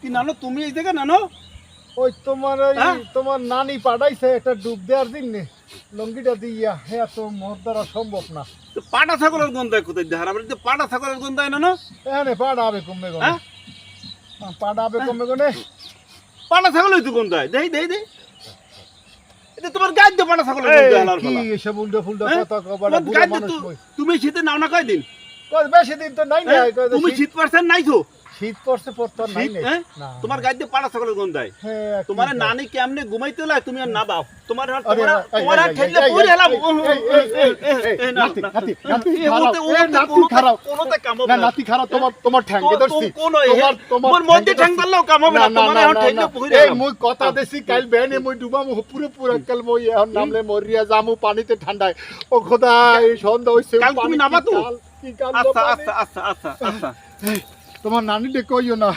কি নানো তুমি এই জায়গা নানো ওই তোমার হ্যাঁ? তোমার নানি পাঠাইছে একটা ডুব দেওয়ার দিন লঙ্গিটা দিয়া হ্যাঁ তো মোর দ্বারা সম্ভব না। তো পাটা ছাগলের গন্ধায় কোথায় দেখার আমার যে পাটা ছাগলের গন্ধায় নানো এখানে পাঠাবে কমবে গনে হ্যাঁ পাঠাবে কমবে গনে পাটা ছাগল হইতো গন্ধায় দেই দেই দেই এটা তোমার গায়ে দিয়ে পাটা ছাগলের গন্ধায় হালার কি ফলা এসব উল্টো ফুলটা হ্যাঁ? কথা কবার তোমার বুড়ো গায়ে দিয়ে মানুষ কই তুমি শীতে নাও না কয়দিন কই বেশি দিন তো নাই না হ্যাঁ? তুমি শীত পারছেন নাই তো শীত পড়ছে পড়তো আর নাই শীত, নাই হ্যাঁ? না তোমার গায়ে দিয়ে পাটা ছাগলের গন্ধায় হ্যাঁ তোমার নানি কেমনে ঘুমাইতে লাই তুমি আর না বাও তোমার আরে, তোমার এই, ঠেললে এই, পড়ে হেলাম এই, নাতি, নাতি, নাতি, খারাপ, নাতি, খারাপ। কোনোতে কাম হবে না না নাতি খারাপ তোমার ঠ্যাঙ্গে ধরছি কোন তোমার মধ্যে ঠ্যাং ধরলেও কাম হবে না তোমার এখন ঠেললে পড়ে এই হেলাম মুই কথা দেছি কাল বেনে মুই ডুবামু পুরো কাল মই এখন নামলে মরিয়া জামু পানিতে ঠান্ডায় ও খোদা এই সন্ধ্যা হইছে কাল তুমি নামা তো? কি কাল আচ্ছা আচ্ছা আচ্ছা আচ্ছা আচ্ছা তোমার নানি ডে কইও না